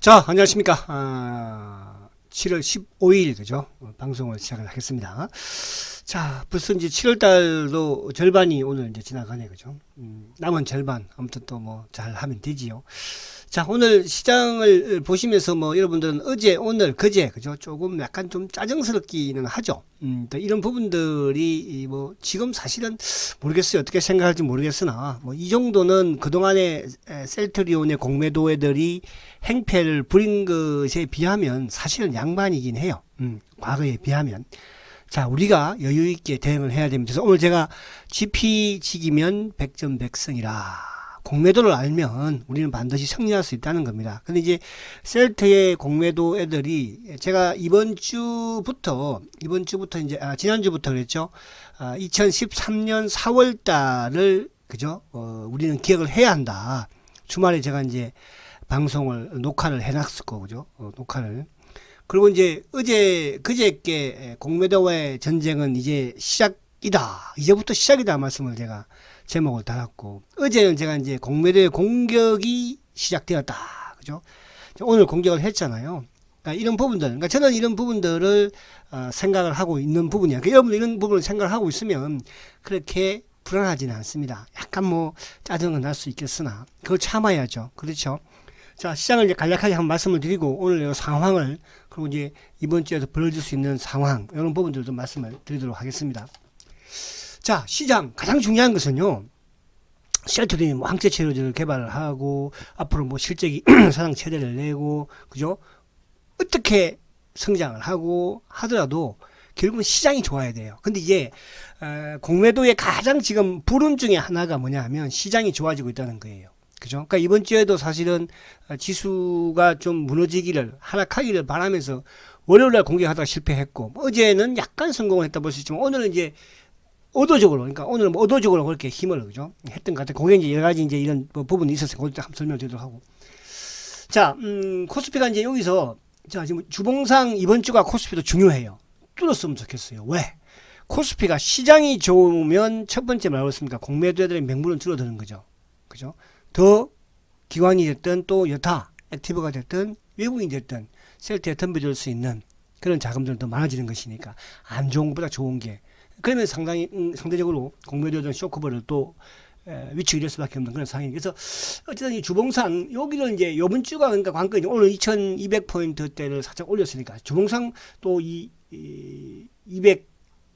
자, 안녕하십니까. 7월 15일, 그죠? 방송을 시작을 하겠습니다. 자, 벌써 이제 7월 달도 절반이 오늘 이제 지나가네, 그죠? 남은 절반, 아무튼 또 뭐 잘 하면 되지요. 자, 오늘 시장을 보시면서 뭐 여러분들은 어제, 오늘, 그제, 그죠? 조금 약간 좀 짜증스럽기는 하죠. 또 이런 부분들이 뭐 지금 사실은 모르겠어요. 어떻게 생각할지 모르겠으나 뭐 이 정도는 그동안에 셀트리온의 공매도 애들이 행패를 부린 것에 비하면 사실은 양반이긴 해요. 과거에 비하면. 자, 우리가 여유 있게 대응을 해야 됩니다. 그래서 오늘 제가 GP직이면 백전백승이라. 공매도를 알면 우리는 반드시 승리할 수 있다는 겁니다. 근데 이제 셀트의 공매도 애들이 제가 이번 주부터 이제 지난주부터 그랬죠. 2013년 4월 달을 그죠? 우리는 기억을 해야 한다. 주말에 제가 이제 방송을 녹화를 해놨을 거 그죠? 녹화를. 그리고 이제 그제께 공매도와의 전쟁은 이제 시작이다. 이제부터 시작이다 말씀을 제가 제목을 달았고, 어제는 제가 이제 공매도의 공격이 시작되었다. 그죠? 오늘 공격을 했잖아요. 그러니까 이런 부분들, 그러니까 저는 이런 부분들을 생각을 하고 있는 부분이야. 그러니까 여러분들 이런 부분을 생각을 하고 있으면 그렇게 불안하지는 않습니다. 약간 뭐 짜증은 날 수 있겠으나 그걸 참아야죠. 그렇죠? 자, 시장을 이제 간략하게 한번 말씀을 드리고 오늘 이 상황을 그리고 이제 이번 주에도 벌어질 수 있는 상황 이런 부분들도 말씀을 드리도록 하겠습니다. 자, 시장 가장 중요한 것은요. 셀트리온이 뭐 항체 치료제를 개발을 하고 앞으로 뭐 실적이 사상 최대를 내고 그죠? 어떻게 성장을 하고 하더라도 결국은 시장이 좋아야 돼요. 근데 이제 공매도의 가장 지금 불운 중에 하나가 뭐냐 하면 시장이 좋아지고 있다는 거예요. 그죠? 그러니까 이번 주에도 사실은 지수가 좀 무너지기를 하락하기를 바라면서 월요일날 공격하다가 실패했고 어제는 약간 성공을 했다 볼 수 있지만 오늘은 이제 의도적으로, 그러니까 오늘은 뭐 의도적으로 그렇게 힘을, 그죠? 했던 것 같아요. 거기에 이제 여러 가지 이제 이런 뭐 부분이 있었어요. 그것도 한번 설명드리도록 하고. 자, 코스피가 이제 여기서, 자, 지금 주봉상 이번 주가 코스피도 중요해요. 뚫었으면 좋겠어요. 왜? 코스피가 시장이 좋으면 첫 번째 말했습니까? 공매도들의 명분은 줄어드는 거죠. 그죠? 더 기관이 됐든 또 여타, 액티브가 됐든 외국인이 됐든 셀트에 덤벼들 수 있는 그런 자금들은 더 많아지는 것이니까 안 좋은 것보다 좋은 게 그러면 상대적으로 공매도든 쇼크버를 또 위축이 될 수밖에 없는 그런 상황이에요. 그래서 어쨌든 이 주봉상 여기는 이제 이번 주가 그러니까 관건이 오늘 2200포인트대를 살짝 올렸으니까 주봉상 또 이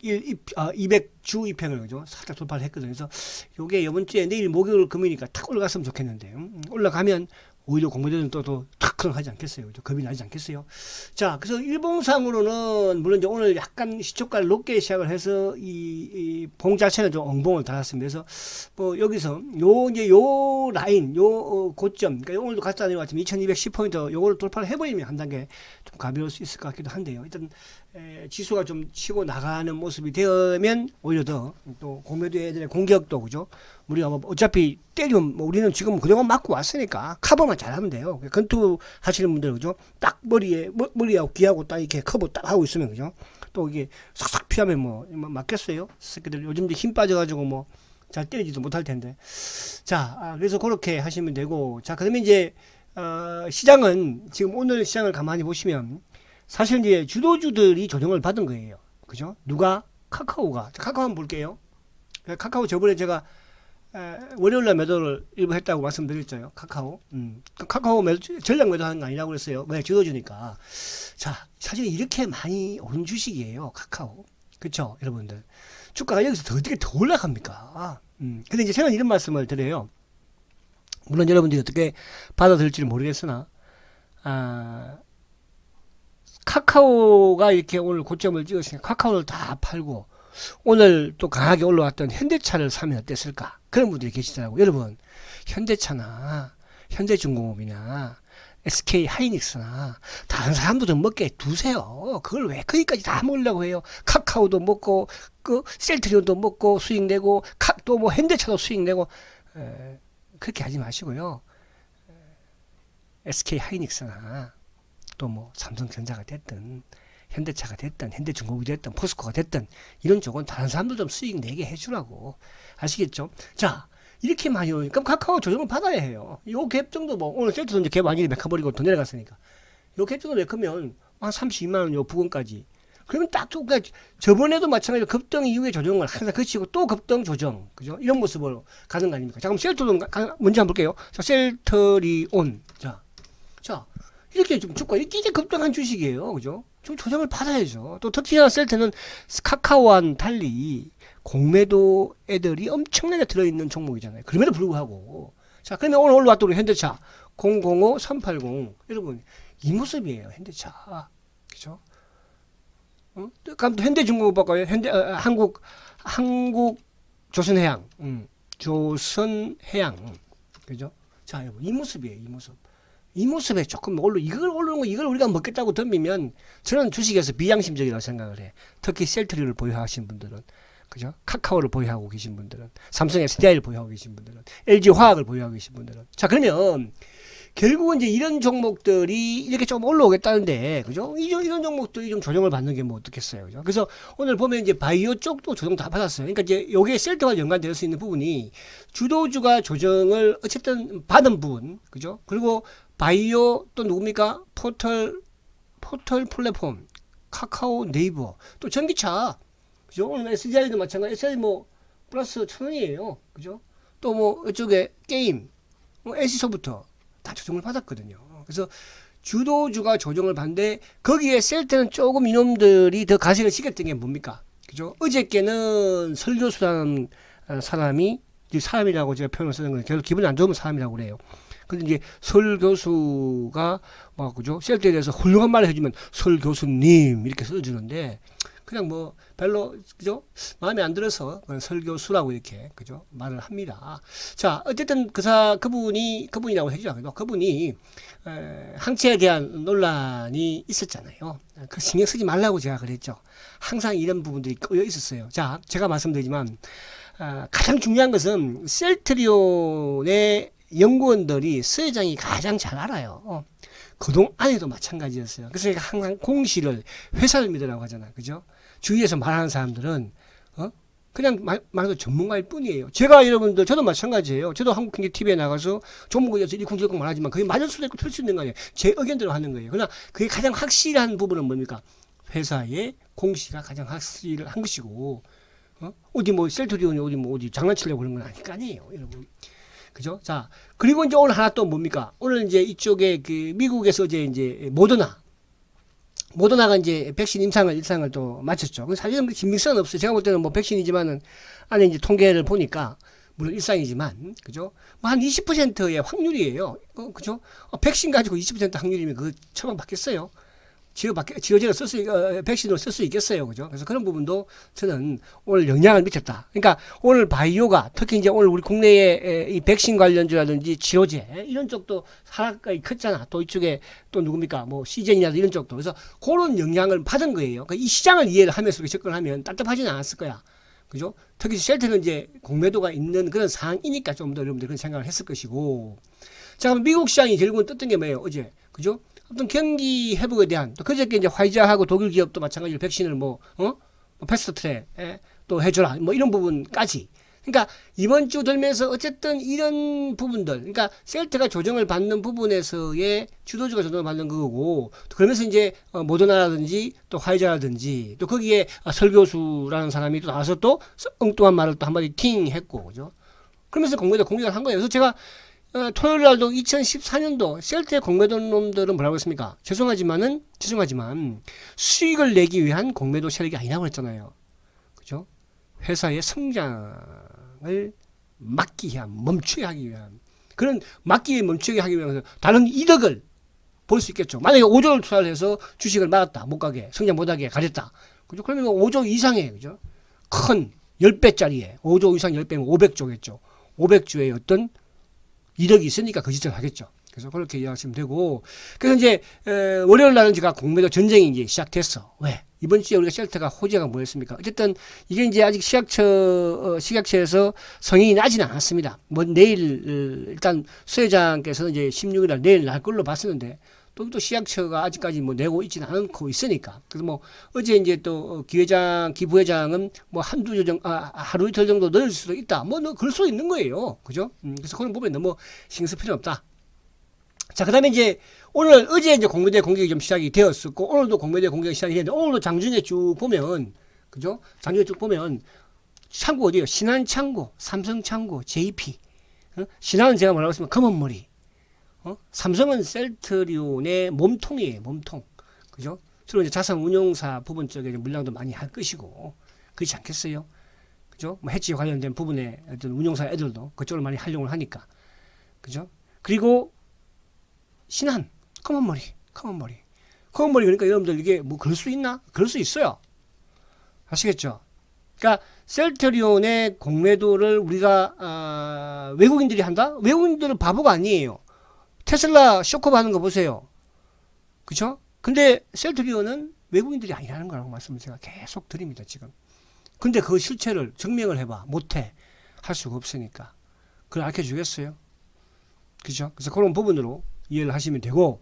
200주 입행을 그죠? 살짝 돌파를 했거든요. 그래서 요게 이번 주에 내일 목요일 금요일이니까 탁 올라갔으면 좋겠는데요. 올라가면 오히려 공매도는 또 탁 하지 않겠어요. 그죠? 겁이 나지 않겠어요. 자, 그래서 일봉상으로는 물론 이제 오늘 약간 시초가를 높게 시작을 해서 이 봉 자체는 좀 엉봉을 달았습니다. 그래서 뭐 여기서 요 라인, 고점, 그러니까 오늘도 갔다 내려왔지만 2210포인트 요거를 돌파를 해버리면 한 단계 좀 가벼울 수 있을 것 같기도 한데요. 일단 지수가 좀 치고 나가는 모습이 되면 오히려 더 또 공매도 애들의 공격도 그죠? 우리가 뭐 어차피 때리면 뭐 우리는 지금 그동안 맞고 왔으니까 커버만 잘하면 돼요. 건투 하시는 분들 그죠? 딱 머리하고 귀하고 딱 이렇게 커버 딱 하고 있으면 그죠? 또 이게 싹싹 피하면 뭐 맞겠어요? 새끼들 요즘 힘 빠져가지고 뭐 잘 때리지도 못할 텐데. 자, 그래서 그렇게 하시면 되고. 자, 그러면 이제 시장은 지금 오늘 시장을 가만히 보시면 사실 이제 주도주들이 조정을 받은 거예요. 그죠? 누가? 카카오가. 카카오 한번 볼게요. 카카오 저번에 제가 월요일날 매도를 일부 했다고 말씀드렸죠. 카카오. 카카오 매도, 전략 매도하는 거 아니라고 그랬어요. 왜? 주도주니까. 자, 사실 이렇게 많이 오른 주식이에요. 카카오. 그쵸? 여러분들. 주가가 여기서 어떻게 더 올라갑니까? 근데 이제 저는 이런 말씀을 드려요. 물론 여러분들이 어떻게 받아들일지는 모르겠으나, 카카오가 이렇게 오늘 고점을 찍었으니까 카카오를 다 팔고 오늘 또 강하게 올라왔던 현대차를 사면 어땠을까? 그런 분들이 계시더라고요. 여러분, 현대차나 현대중공업이나 SK 하이닉스나 다른 사람도 좀 먹게 두세요. 그걸 왜 거기까지 다 먹으려고 해요? 카카오도 먹고 그 셀트리온도 먹고 수익 내고 또 뭐 현대차도 수익 내고 그렇게 하지 마시고요. SK 하이닉스나 또 뭐 삼성전자가 됐든 현대차가 됐든 현대중공업이 됐든 포스코가 됐든 이런 쪽은 다른 사람들 좀 수익 내게 해주라고. 아시겠죠? 자, 이렇게 많이 오니까 그럼 카카오 조정을 받아야 해요. 요 갭 정도 뭐 오늘 셀트도 이제 갭 완전히 메꿔버리고 더 내려갔으니까 요 갭 정도 메꾸면 한 32만 원 요 부근까지. 그러면 딱 그러니까 저번에도 마찬가지로 급등 이후에 조정을 항상 거치고 또 급등 조정, 그죠? 이런 모습으로 가는 거 아닙니까? 자, 그럼 셀트도 먼저 한번 볼게요. 자, 셀트리온. 자, 이렇게 좀 주가 이게 급등한 주식이에요, 그죠? 좀 조정을 받아야죠. 또 특히나 셀트는 카카오와는 달리 공매도 애들이 엄청나게 들어있는 종목이잖아요. 그럼에도 불구하고. 자, 그러면 오늘 올라왔던 우리 현대차 005380 여러분 이 모습이에요, 현대차. 그죠? 그럼 현대중공업 볼까요? 한국 조선해양, 조선해양, 그죠? 자, 여러분 이 모습이에요, 이 모습. 이 모습에 조금 이걸 오르는 거 이걸 우리가 먹겠다고 덤비면 저는 주식에서 비양심적이라고 생각을 해. 특히 셀트리를 보유하신 분들은, 그죠? 카카오를 보유하고 계신 분들은, 삼성 SDI를 보유하고 계신 분들은, LG 화학을 보유하고 계신 분들은. 자, 그러면 결국은 이제 이런 종목들이 이렇게 좀 올라오겠다는데, 그죠? 이런 종목들이 좀 조정을 받는 게 뭐 어떻겠어요, 그죠? 그래서 오늘 보면 이제 바이오 쪽도 조정 다 받았어요. 그러니까 이제 요게 셀트와 연관될 수 있는 부분이 주도주가 조정을 어쨌든 받은 부분, 그죠? 그리고 바이오 또 누굽니까? 포털 플랫폼, 카카오, 네이버, 또 전기차, 그죠? 오늘 SDI도 마찬가지, SDI 뭐 플러스 1,000원이에요, 그죠? 또 뭐 이쪽에 게임, NC소프트 다 조정을 받았거든요. 그래서 주도주가 조정을 받는데 거기에 셀트는 조금 이놈들이 더 가시를 시켰던 게 뭡니까? 그죠? 어저께는 설교수라는 사람이라고 제가 표현을 쓰는 건 결국 기분이 안 좋으면 사람이라고 그래요. 근데 이제 설 교수가 막 그죠? 셀트에 대해서 훌륭한 말을 해주면 설 교수님 이렇게 써주는데 그냥 뭐 별로 그죠? 마음에 안 들어서 그냥 설 교수라고 이렇게 그죠? 말을 합니다. 자, 어쨌든 그분이라고 해주죠. 그분이 항체에 대한 논란이 있었잖아요. 그 신경 쓰지 말라고 제가 그랬죠. 항상 이런 부분들이 꼬여 있었어요. 자, 제가 말씀드리지만 가장 중요한 것은 셀트리온의 연구원들이 서 회장이 가장 잘 알아요. 그동 안에도 마찬가지였어요. 그래서 제가 항상 공시를 회사를 믿으라고 하잖아요. 그죠? 주위에서 말하는 사람들은 그냥 말해도 전문가일 뿐이에요. 제가 여러분들 저도 마찬가지예요. 저도 한국경제TV에 나가서 종목에 대해서 이쿵저쿵 말하지만 그게 맞을 수도 있고 틀릴 수도 있는 거 아니에요. 제 의견대로 하는 거예요. 그러나 그게 가장 확실한 부분은 뭡니까? 회사의 공시가 가장 확실한 것이고 어디 뭐 셀트리온이 어디 장난치려고 그런 건 아닐 거 아니에요, 여러분. 그죠? 자, 그리고 이제 오늘 하나 또 뭡니까? 오늘 이제 이쪽에 그 미국에서 이제 모더나가 이제 백신 일상을 또 마쳤죠. 사실은 신빙성은 없어요. 제가 볼 때는 뭐 백신이지만은 안에 이제 통계를 보니까 물론 일상이지만 그죠? 뭐 한 20%의 확률이에요. 그죠? 백신 가지고 20% 확률이면 그거 처방 받겠어요. 치료제를 백신으로 쓸 수 있겠어요. 그죠? 그래서 그런 부분도 저는 오늘 영향을 미쳤다. 그러니까 오늘 바이오가 특히 이제 오늘 우리 국내에 이 백신 관련주라든지 치료제 이런 쪽도 하락이 컸잖아. 또 이쪽에 또 누굽니까? 뭐 시젠이라든지 이런 쪽도. 그래서 그런 영향을 받은 거예요. 그러니까 이 시장을 이해를 하면서 접근하면 답답하지는 않았을 거야. 그죠? 특히 셀트는 이제 공매도가 있는 그런 상황이니까 좀 더 여러분들 그런 생각을 했을 것이고. 자, 그럼 미국 시장이 결국은 떴던 게 뭐예요? 어제. 그죠? 어떤 경기 회복에 대한 또 그저께 이제 화이자하고 독일 기업도 마찬가지로 백신을 뭐 패스트 트랙 또 해줘라 뭐 이런 부분까지. 그러니까 이번 주 들면서 어쨌든 이런 부분들, 그러니까 셀트가 조정을 받는 부분에서의 주도주가 조정을 받는 거고, 그러면서 이제 모더나라든지 또 화이자라든지 또 거기에 설 교수라는 사람이 또 나와서 또 엉뚱한 말을 또 한마디 팅 했고, 그죠? 그러면서 공매도를 한 거예요. 그래서 제가 토요일 날도 2014년도 셀트의 공매도 놈들은 뭐라고 했습니까? 죄송하지만 수익을 내기 위한 공매도 세력이 아니라고 했잖아요. 그죠? 회사의 성장을 막기 위한, 멈추게 하기 위한, 그런 멈추게 하기 위해서 다른 이득을 볼 수 있겠죠. 만약에 5조를 투자를 해서 주식을 막았다, 못 가게, 성장 못하게 가렸다. 그죠? 그러면 5조 이상의, 그죠? 큰 10배짜리에, 5조 이상 10배면 500조겠죠. 500조의 어떤 이력이 있으니까 그 짓을 하겠죠. 그래서 그렇게 이해하시면 되고. 그래서 이제 월요일 날은 제가 공매도 전쟁이 이제 시작됐어. 왜? 이번 주에 우리가 셀트가 호재가 뭐였습니까? 어쨌든 이게 이제 아직 식약처에서 성인이 나지는 않았습니다. 뭐 내일 일단 수 회장께서 이제 16일 날 내일 날 걸로 봤었는데 또 시장처가 아직까지 뭐 내고 있지는 않고 있으니까. 그래서 뭐 어제 이제 또 기부회장은 뭐 하루 이틀 정도 넣을 수도 있다. 뭐 그럴 수도 있는 거예요. 그죠? 그래서 그런 부분에 너무 신경 쓸 필요는 없다. 자, 그 다음에 이제 어제 이제 공매도 공격이 좀 시작이 되었었고, 오늘도 공매도 공격이 시작이 됐는데, 오늘도 장중에 쭉 보면, 그죠? 장중에 쭉 보면, 창고 어디요? 신한창고, 삼성창고, JP. 신한은 제가 뭐라고 했으면 검은머리. 삼성은 셀트리온의 몸통이에요, 몸통. 그죠? 주로 이제 자산운용사 부분 쪽에 물량도 많이 할 것이고, 그렇지 않겠어요? 그죠? 뭐 해치 관련된 부분에 어떤 운용사 애들도 그쪽을 많이 활용을 하니까. 그죠? 그리고 신한, 검은머리. 그러니까 여러분들 이게 뭐 그럴 수 있나? 그럴 수 있어요. 아시겠죠? 그러니까 셀트리온의 공매도를 우리가 외국인들이 한다? 외국인들은 바보가 아니에요. 테슬라 쇼커 하는 거 보세요. 그쵸? 근데 셀트리온은 외국인들이 아니라는 거라고 말씀을 제가 계속 드립니다, 지금. 근데 그 실체를 증명을 해봐. 못해. 할 수가 없으니까. 그걸 알려주겠어요? 그죠? 그래서 그런 부분으로 이해를 하시면 되고.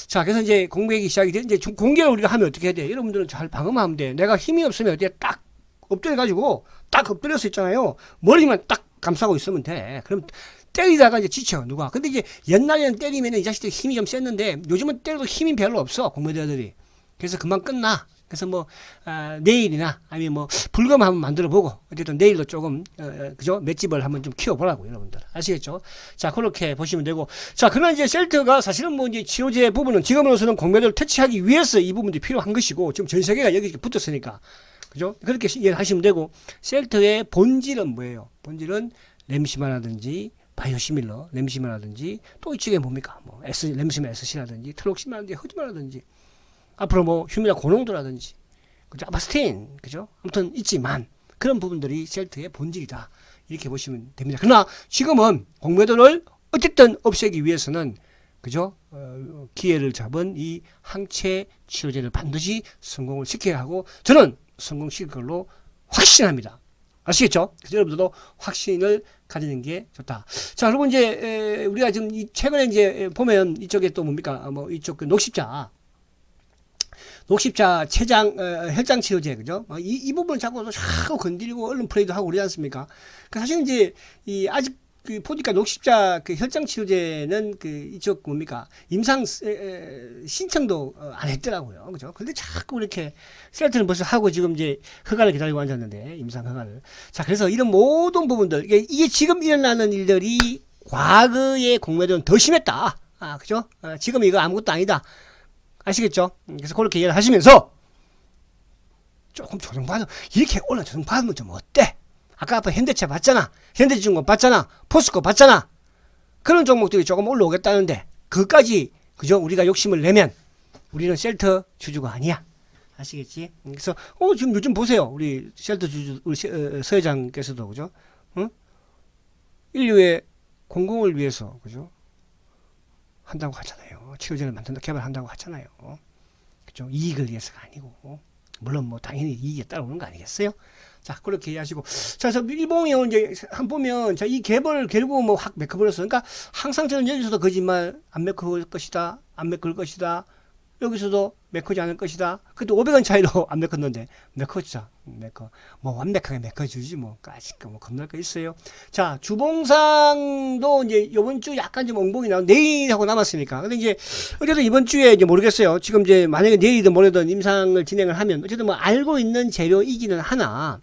자, 그래서 이제 공격이 시작이 돼. 이제 공격을 우리가 하면 어떻게 해야 돼? 여러분들은 잘 방어하면 돼. 내가 힘이 없으면 어디에 딱 엎드려가지고 딱 엎드려서 있잖아요. 머리만 딱 감싸고 있으면 돼. 그럼 때리다가 이제 지쳐, 누가. 근데 이제 옛날에는 때리면 이 자식들이 힘이 좀 셌는데 요즘은 때려도 힘이 별로 없어, 공매도들이. 그래서 금방 끝나. 그래서 뭐, 내일이나 아니면 뭐, 불금 한번 만들어 보고, 어쨌든 내일도 조금, 그죠? 맷집을 한번 좀 키워보라고, 여러분들. 아시겠죠? 자, 그렇게 보시면 되고. 자, 그러나 이제 셀트가 사실은 뭐 이제 치료제 부분은 지금으로서는 공매도를 퇴치하기 위해서 이 부분들이 필요한 것이고, 지금 전 세계가 여기 붙었으니까. 그죠? 그렇게 이해를 하시면 되고, 셀트의 본질은 뭐예요? 본질은 램시마라든지, 바이오시밀러, 램시마라든지, 또 이쪽에 뭡니까? 뭐, 램시마 SC라든지, 트록시마라든지, 허즈마라든지, 앞으로 뭐 휴미나 고농도라든지, 그죠? 아바스틴, 그죠? 아무튼 있지만 그런 부분들이 셀트의 본질이다. 이렇게 보시면 됩니다. 그러나 지금은 공매도를 어쨌든 없애기 위해서는, 그죠? 기회를 잡은 이 항체 치료제를 반드시 성공을 시켜야 하고, 저는 성공시킬 걸로 확신합니다. 아시겠죠? 그래서 여러분들도 확신을 가지는 게 좋다. 자, 그리고 이제 우리가 지금 최근에 이제 보면 이쪽에 또 뭡니까? 뭐 이쪽 그 녹십자 혈장 치료제, 그죠? 이 부분을 자꾸 건드리고 언론 플레이도 하고 그러지 않습니까? 사실 이제 아직 보니까 녹십자 혈장 치료제는 이쪽 뭡니까? 임상 신청도 안 했더라고요. 그죠? 근데 자꾸 이렇게 셀트는 벌써 하고 지금 이제 허가를 기다리고 앉았는데, 임상 허가를. 자, 그래서 이런 모든 부분들, 이게 지금 일어나는 일들이 과거의 공매도는 더 심했다. 그죠? 지금 이거 아무것도 아니다. 아시겠죠? 그래서 그렇게 이해를 하시면서 조금 조정받으면, 이렇게 올라 조정받으면 좀 어때? 아까 현대차 봤잖아. 현대중공 봤잖아. 포스코 봤잖아. 그런 종목들이 조금 올라오겠다는데, 그것까지, 그죠? 우리가 욕심을 내면 우리는 셀트 주주가 아니야. 아시겠지? 그래서 지금 요즘 보세요. 우리 셀트 주주, 우리 서 회장께서도, 그죠? 인류의 공공을 위해서, 그죠? 한다고 하잖아요. 치료제를 만든다, 개발한다고 하잖아요. 그죠? 이익을 위해서가 아니고, 물론 뭐 당연히 이익에 따라오는 거 아니겠어요? 자, 그렇게 이해하시고. 자, 그래서 일봉형 이제 한 보면, 자, 이 갭을 결국 뭐 확 메꿔버렸어. 그러니까 항상 저는 여기서도 거짓말 안 메꿔올 것이다, 안 메꿀 것이다. 여기서도 메꾸지 않을 것이다. 그것도 500원 차이로 안 메꿨는데, 메꿨죠. 뭐 완벽하게 메꿔주지 뭐. 까짓거 뭐 겁날 거 있어요. 자, 주봉상도 이제 이번 주 약간 좀 엉봉이 나온, 내일하고 남았으니까. 근데 이제, 어쨌든 이번 주에 이제 모르겠어요. 지금 이제 만약에 내일이든 모레든 임상을 진행을 하면, 어쨌든 뭐 알고 있는 재료이기는 하나,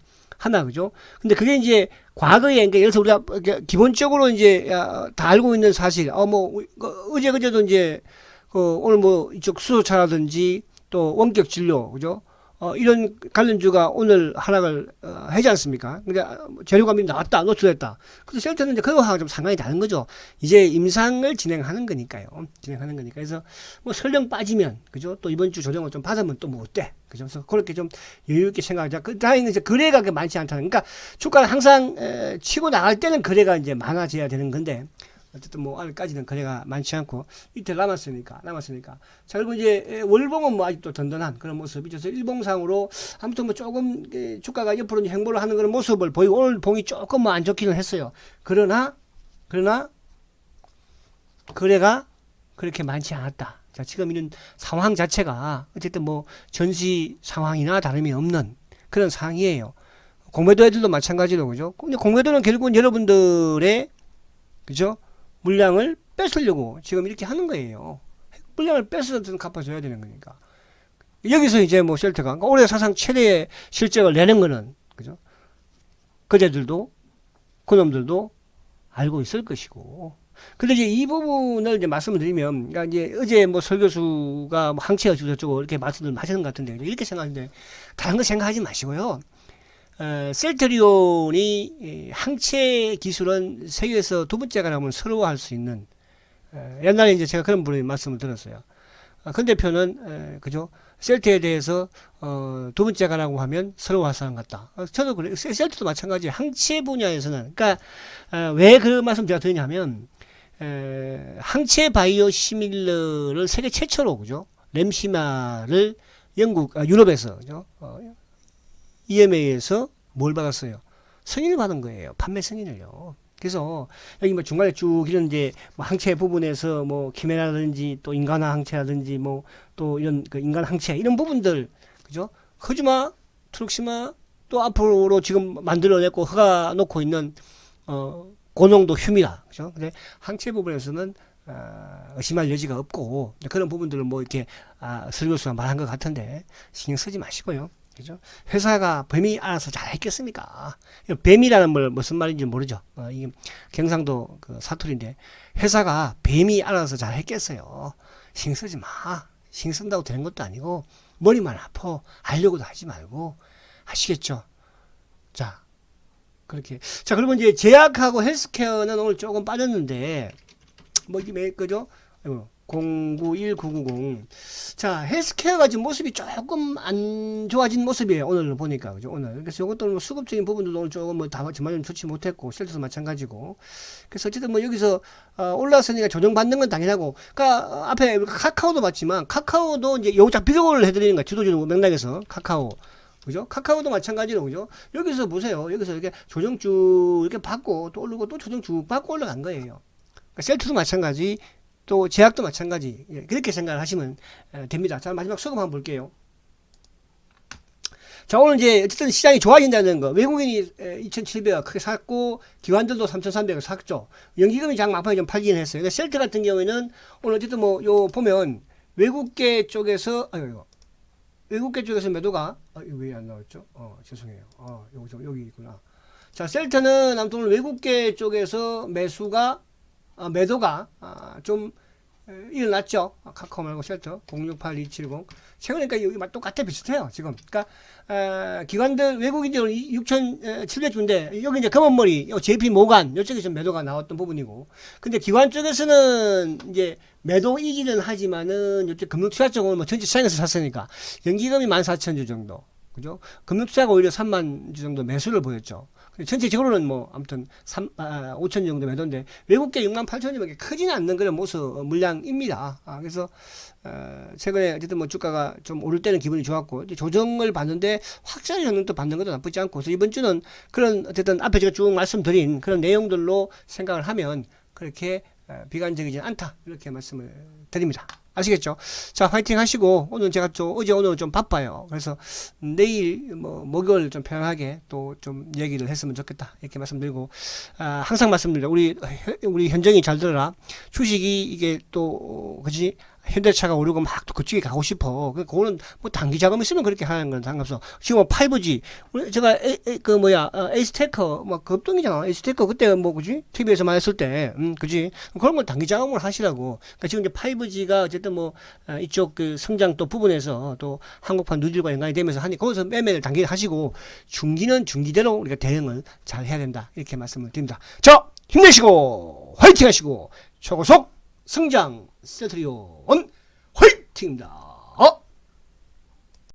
그죠? 근데 그게 이제 과거에, 그러니까 예를 들어서 우리가 기본적으로 이제 다 알고 있는 사실, 어제 그제도 이제, 오늘 뭐 이쪽 수소차라든지 또 원격 진료, 그죠? 이런 관련주가 오늘 하락을 하지 않습니까? 그러니까 재료감이 나왔다, 노출됐다. 근데 셀트는 이제 그거하고 좀 상관이 다른 거죠. 이제 임상을 진행하는 거니까요. 그래서 뭐 설령 빠지면, 그죠? 또 이번 주 조정을 좀 받으면 또 뭐 어때? 그죠? 그래서 그렇게 좀 여유 있게 생각하자. 다행히 이제 거래가 많지 않다는. 그러니까 주가는 항상 치고 나갈 때는 거래가 이제 많아져야 되는 건데. 어쨌든 뭐 오늘까지는 거래가 많지 않고 이틀 남았으니까. 자, 그리고 이제 월봉은 뭐 아직도 든든한 그런 모습이죠. 그래서 일봉상으로 아무튼 뭐 조금 주가가 옆으로 행보를 하는 그런 모습을 보이고, 오늘 봉이 조금 뭐 안 좋기는 했어요. 그러나 거래가 그렇게 많지 않았다. 자, 지금 이런 상황 자체가 어쨌든 뭐 전시 상황이나 다름이 없는 그런 상황이에요. 공매도 애들도 마찬가지로, 그죠? 근데 공매도는 결국은 여러분들의, 그죠? 물량을 뺏으려고 지금 이렇게 하는 거예요. 물량을 뺏어서 갚아줘야 되는 거니까. 여기서 이제 뭐 쉘터가 올해 사상 최대의 실적을 내는 거는, 그죠? 그제들도, 그놈들도 알고 있을 것이고. 근데 이제 이 부분을 이제 말씀을 드리면, 그러니까 이제 어제 뭐 설교수가 뭐 항체가 주저쩌고 이렇게 말씀을 하시는 것 같은데, 이렇게 생각하는데, 다른 거 생각하지 마시고요. 셀트리온이 항체 기술은 세계에서 두 번째가 나오면 서러워할 수 있는, 옛날에 이제 제가 그런 분의 말씀을 들었어요. 근 대표는 그죠? 셀트에 대해서 두 번째가라고 하면 서러워할 사람 같다. 저도 그래. 셀트도 마찬가지. 항체 분야에서는, 그러니까 왜 그 말씀 제가 드리냐면, 항체 바이오 시밀러를 세계 최초로, 그죠? 램시마를 유럽에서, 그죠? EMA에서 뭘 받았어요? 승인을 받은 거예요. 판매 승인을요. 그래서 여기 뭐 중간에 쭉 이런 이제 뭐 항체 부분에서 뭐 키메라든지 또 인간화 항체라든지 뭐 또 이런 그 인간 항체 이런 부분들, 그죠? 허즈마, 트룩시마 또 앞으로 지금 만들어냈고 허가 놓고 있는 고농도 휴미라, 그죠? 근데 항체 부분에서는 의심할 여지가 없고 그런 부분들을 뭐 이렇게 설교수가 말한 것 같은데 신경 쓰지 마시고요. 그죠? 회사가 뱀이 알아서 잘 했겠습니까? 뱀이라는 걸 무슨 말인지 모르죠. 이게 경상도 그 사투리인데 회사가 뱀이 알아서 잘 했겠어요. 신경 쓰지 마. 신경 쓴다고 되는 것도 아니고 머리만 아파. 알려고도 하지 말고. 아시겠죠? 자, 그렇게. 자, 그리고 이제 제약하고 헬스케어는 오늘 조금 빠졌는데 뭐 이게 그죠? 091990. 자, 헬스케어가 지금 모습이 조금 안 좋아진 모습이에요. 오늘 보니까. 그죠? 오늘. 그래서 이것도 뭐 수급적인 부분도 오늘 조금 뭐 다 정말 좋지 못했고, 셀트도 마찬가지고. 그래서 어쨌든 뭐 여기서, 올라왔으니까 조정받는 건 당연하고. 그니까, 앞에 카카오도 봤지만, 카카오도 이제 요작 비교를 해드리는 거야. 주도주는 맥락에서. 카카오. 그죠? 카카오도 마찬가지로, 그죠? 여기서 보세요. 여기서 이렇게 조정 쭉 이렇게 받고, 또 오르고 또 조정 쭉 받고 올라간 거예요. 그러니까 셀트도 마찬가지. 또 제약도 마찬가지. 그렇게 생각을 하시면 됩니다. 자, 마지막 수급 한번 볼게요. 자, 오늘 이제 어쨌든 시장이 좋아진다는 거. 외국인이 2,700억 크게 샀고 기관들도 3,300억 샀죠. 연기금이 장 막판에 좀 팔긴 했어요. 그러니까 셀트 같은 경우에는 오늘 어쨌든 뭐 요 보면 외국계 쪽에서 외국계 쪽에서 매도가 왜 안 나왔죠? 죄송해요. 여기 있구나. 자, 셀트는 아무튼 오늘 외국계 쪽에서 매도가 좀 일어났죠. 카카오 말고 쉘터 068270. 최근에 그러니까 여기 똑같아 비슷해요. 지금. 그러니까 기관들 외국인들 6,700주인데 여기 이제 검은머리 JP 모간 이쪽에 좀 매도가 나왔던 부분이고. 근데 기관 쪽에서는 이제 매도이기는 하지만은 이쪽 금융투자 쪽은 뭐 전체 시장에서 샀으니까 연기금이 14,000주 정도. 그죠? 금융투자가 오히려 3만 주 정도 매수를 보였죠. 전체적으로는 뭐 아무튼 5천 정도 매도인데 외국계 6만 8천 정도밖에 크지는 않는 그런 모습 물량입니다. 그래서 최근에 어쨌든 뭐 주가가 좀 오를 때는 기분이 좋았고 조정을 받는데 확실한 영향도 받는 것도 나쁘지 않고 그래서 이번 주는 그런 어쨌든 앞에 제가 쭉 말씀드린 그런 내용들로 생각을 하면 그렇게 비관적이지 않다 이렇게 말씀을 드립니다. 아시겠죠? 자, 화이팅 하시고, 오늘 제가 오늘 좀 바빠요. 그래서 내일, 목요일 좀 편안하게 또 좀 얘기를 했으면 좋겠다. 이렇게 말씀드리고, 항상 말씀드려. 우리 현정이 잘 들어라. 주식이 이게 또, 그지? 현대차가 오르고 막 또 그쪽에 가고 싶어. 그거는 뭐 단기 자금 있으면 그렇게 하는 건 상관없어. 지금 뭐 5G. 제가 에이스테커, 뭐 급등이잖아. 에이스테커 그때 뭐 그지? TV에서만 했을 때, 그지? 그런 건 단기 자금을 하시라고. 그러니까 지금 이제 5G가 어쨌든 뭐 이쪽 그 성장 또 부분에서 또 한국판 누들과 연관이 되면서 하니 거기서 매매를 단기 하시고 중기는 중기대로 우리가 대응을 잘 해야 된다. 이렇게 말씀을 드립니다. 자, 힘내시고 화이팅 하시고 초고속 성장 셀트리온 화이팅입니다.